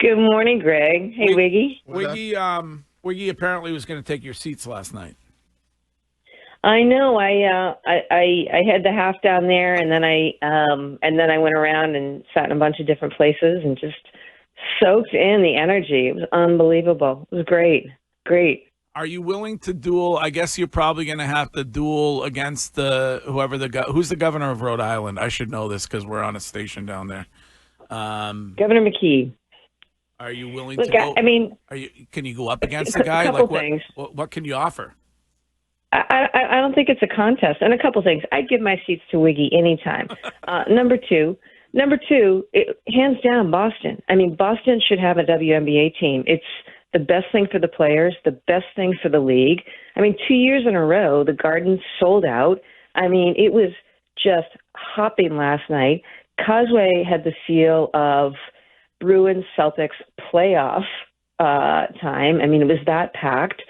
Good morning, Greg. Hey, Wiggy. Wiggy apparently was going to take your seats last night. I know. I had the half down there, and then I went around and sat in a bunch of different places and just soaked in the energy. It was unbelievable. It was great. Great. Are you willing to duel? I guess you're probably going to have to duel against who's the governor of Rhode Island. I should know this because we're on a station down there. Governor McKee. Are you willing Look, to go? I mean, Can you go up against the guy? a couple Like things. what can you offer? I don't think it's a contest. And a couple things. I'd give my seats to Wiggy anytime. Number two, hands down, Boston. I mean, Boston should have a WNBA team. It's the best thing for the players, the best thing for the league. I mean, 2 years in a row, the Garden sold out. I mean, it was just hopping last night. Causeway had the feel of Bruins Celtics playoff time. I mean, it was that packed.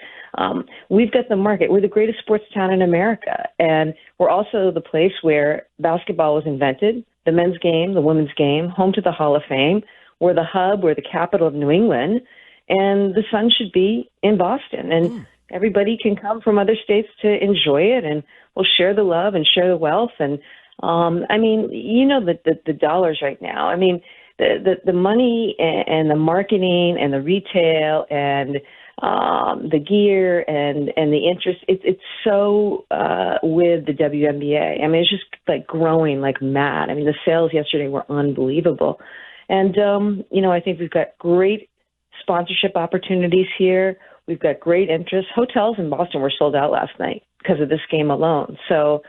We've got the market. We're the greatest sports town in America. And we're also the place where basketball was invented, the men's game, the women's game, home to the Hall of Fame. We're the hub. We're the capital of New England. And the Sun should be in Boston. And everybody can come from other states to enjoy it. And we'll share the love and share the wealth. And, I mean, you know, the dollars right now. I mean, the money and the marketing and the retail and the gear and the interest, it's so with the WNBA. I mean, it's just like growing like mad. I mean, the sales yesterday were unbelievable. And, you know, I think we've got great sponsorship opportunities here. We've got great interest. Hotels in Boston were sold out last night because of this game alone. So,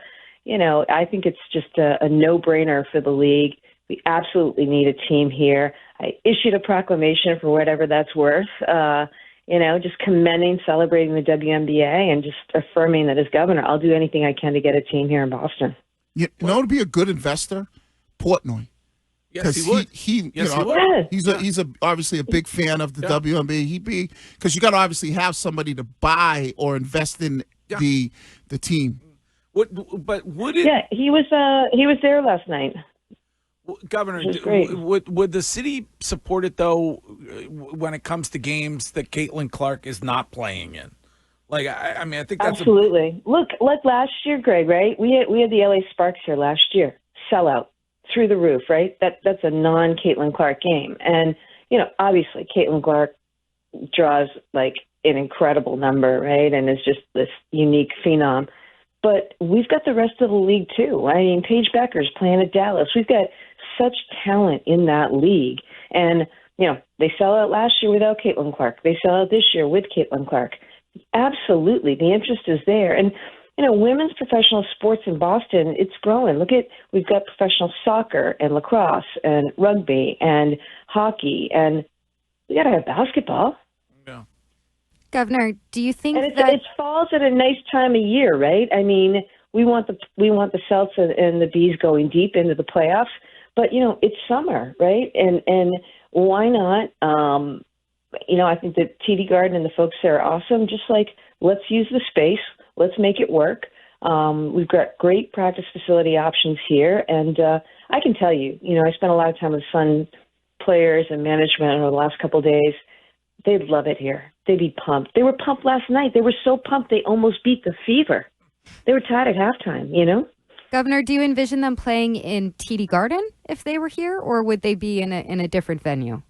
you know, I think it's just a no-brainer for the league. We absolutely need a team here. I issued a proclamation for whatever that's worth, you know, just commending, celebrating the WNBA and just affirming that as governor, I'll do anything I can to get a team here in Boston. You know, to be a good investor, Portnoy. Yes, he would. He's obviously a big fan of the WNBA. Because you got to obviously have somebody to buy or invest in the team. But would it? Yeah, he was there last night. Governor, would the city support it though when it comes to games that Caitlin Clark is not playing in? Like, I mean, I think that's absolutely. Look, like last year, Greg, right? We had the LA Sparks here last year, sellout through the roof, right? That's a non-Caitlin Clark game, and you know, obviously, Caitlin Clark draws like an incredible number, right? And is just this unique phenom. But we've got the rest of the league too. I mean, Paige Becker's playing at Dallas. We've got such talent in that league. And, you know, they sell out last year without Caitlin Clark. They sell out this year with Caitlin Clark. Absolutely. The interest is there. And, you know, women's professional sports in Boston, it's growing. We've got professional soccer and lacrosse and rugby and hockey, and we got to have basketball. Yeah. Governor, do you think and that it falls at a nice time of year, right? I mean, we want the Celts and the Bees going deep into the playoffs, but you know, it's summer, right? And why not? You know, I think that TD Garden and the folks there are awesome. Just like, let's use the space, let's make it work. We've got great practice facility options here, and I can tell you, you know, I spent a lot of time with Sun players and management over the last couple of days. They'd love it here. They'd be pumped. They were pumped last night. They were so pumped they almost beat the Fever. They were tied at halftime, you know? Governor, do you envision them playing in TD Garden if they were here, or would they be in a different venue?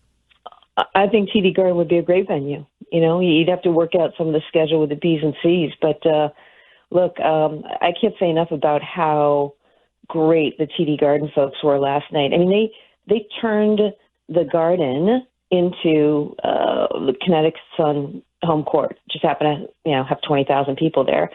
I think TD Garden would be a great venue. You know, you'd have to work out some of the schedule with the B's and C's. But, look, I can't say enough about how great the TD Garden folks were last night. I mean, they turned the Garden into the Connecticut Sun home court. Just happened to, you know, have 20,000 people there,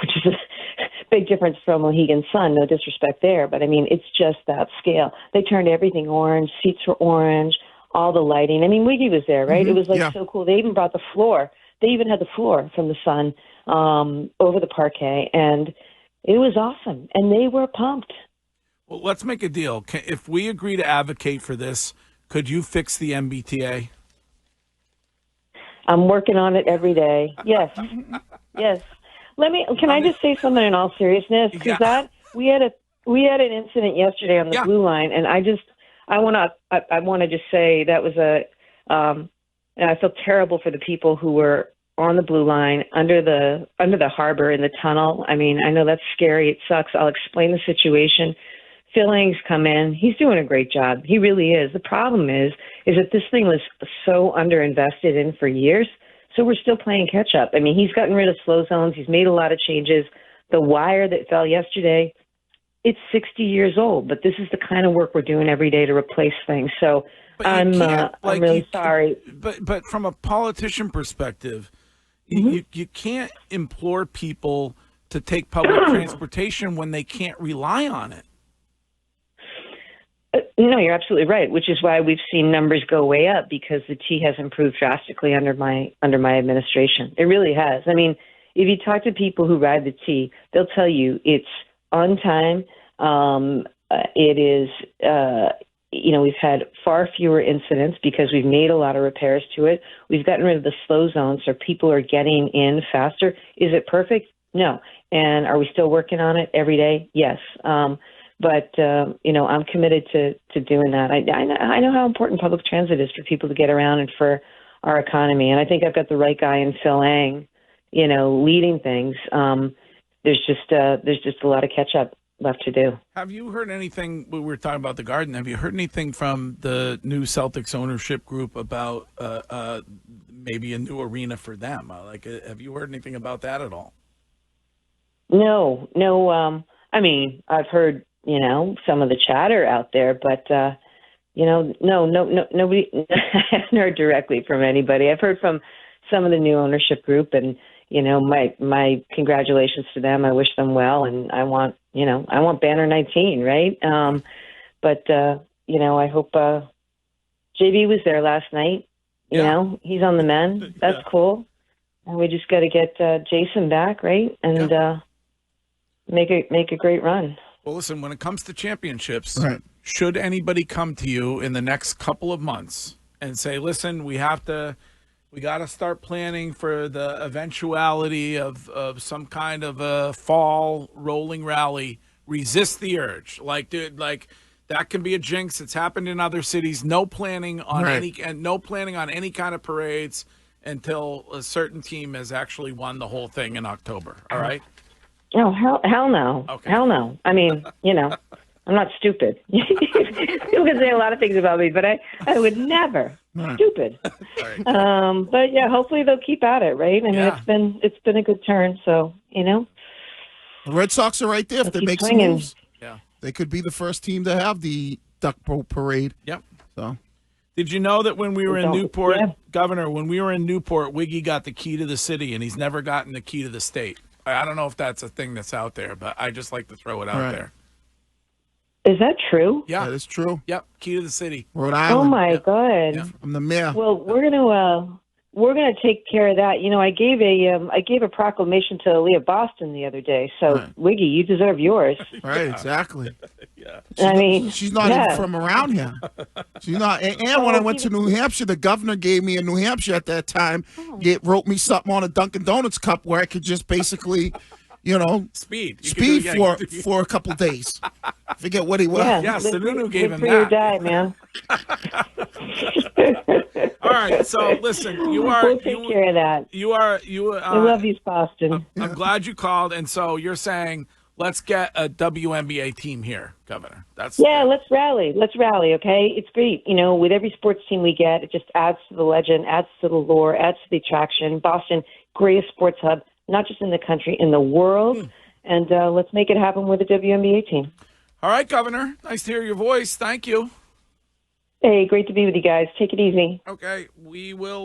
which is a big difference from Mohegan Sun. No disrespect there, but I mean, it's just that scale. They turned everything orange. Seats were orange. All the lighting. I mean, Wiggy was there, right? It was like so cool. They even brought the floor. They even had the floor from the Sun over the parquet, and it was awesome. And they were pumped. Well, let's make a deal. If we agree to advocate for this, could you fix the MBTA? I'm working on it every day. Yes. Yes. Can I just say something in all seriousness? Because we had an incident yesterday on the Blue Line, and I want to just say that was And I feel terrible for the people who were on the blue line under the harbor in the tunnel. I mean, I know that's scary. It sucks. I'll explain the situation. Fillings come in. He's doing a great job. He really is. The problem is that this thing was so underinvested in for years. So we're still playing catch up. I mean, he's gotten rid of slow zones. He's made a lot of changes. The wire that fell yesterday, it's 60 years old, but this is the kind of work we're doing every day to replace things. So I'm really sorry. But from a politician perspective, you can't implore people to take public transportation when they can't rely on it. No, you're absolutely right, which is why we've seen numbers go way up, because the T has improved drastically under my administration. It really has. I mean, if you talk to people who ride the T, they'll tell you it's on time. It is, we've had far fewer incidents because we've made a lot of repairs to it. We've gotten rid of the slow zones, so people are getting in faster. Is it perfect? No. And are we still working on it every day? Yes. But I'm committed to doing that. I know how important public transit is for people to get around and for our economy. And I think I've got the right guy in Phil Ang, leading things. There's just a lot of catch up left to do. Have you heard anything? We were talking about the Garden. Have you heard anything from the new Celtics ownership group about maybe a new arena for them? Have you heard anything about that at all? No. I mean, I've heard some of the chatter out there, but no, nobody. I haven't heard directly from anybody. I've heard from some of the new ownership group, and my congratulations to them. I wish them well, and I want banner 19, right? But I hope JB was there last night. You know, he's on the men. That's cool. And we just got to get Jason back, right? And make a great run. Well, listen, when it comes to championships, right, should anybody come to you in the next couple of months and say, listen, we got to start planning for the eventuality of some kind of a fall rolling rally, resist the urge. That can be a jinx. It's happened in other cities. No planning on any kind of parades until a certain team has actually won the whole thing in October. All right? Oh, hell no. Okay. Hell no. I mean, I'm not stupid. People can say a lot of things about me, but I would never. Stupid. But yeah, hopefully they'll keep at it, right? I mean, it's been a good turn, so, The Red Sox are right there. If they make some moves, they could be the first team to have the Duck Boat Parade. Yep. So, did you know that when we were in Newport, Governor, when we were in Newport, Wiggy got the key to the city, and he's never gotten the key to the state? I don't know if that's a thing that's out there, but I just like to throw it out there. Is that true? Yeah, that is true. Yep, key to the city, Rhode Island. Oh my God! Yeah. I'm the mayor. Well, we're gonna take care of that. I gave a proclamation to Aaliyah Boston the other day. So Wiggy, you deserve yours. Right, exactly. She's not even from around here. She's not. And when I went to New Hampshire, the governor gave me in New Hampshire at that time. Wrote me something on a Dunkin' Donuts cup where I could just basically, speed for a couple days. Forget what he was. Yes, the Nunu gave him that. Live free or die, man. All right, so listen, we'll take care of that. I love you, Boston. I'm glad you called, and so you're saying let's get a WNBA team here, Governor. Let's rally. Let's rally, okay? It's great. With every sports team we get, it just adds to the legend, adds to the lore, adds to the attraction. Boston, greatest sports hub, not just in the country, in the world. And let's make it happen with a WNBA team. All right, Governor. Nice to hear your voice. Thank you. Hey, great to be with you guys. Take it easy. Okay, we will.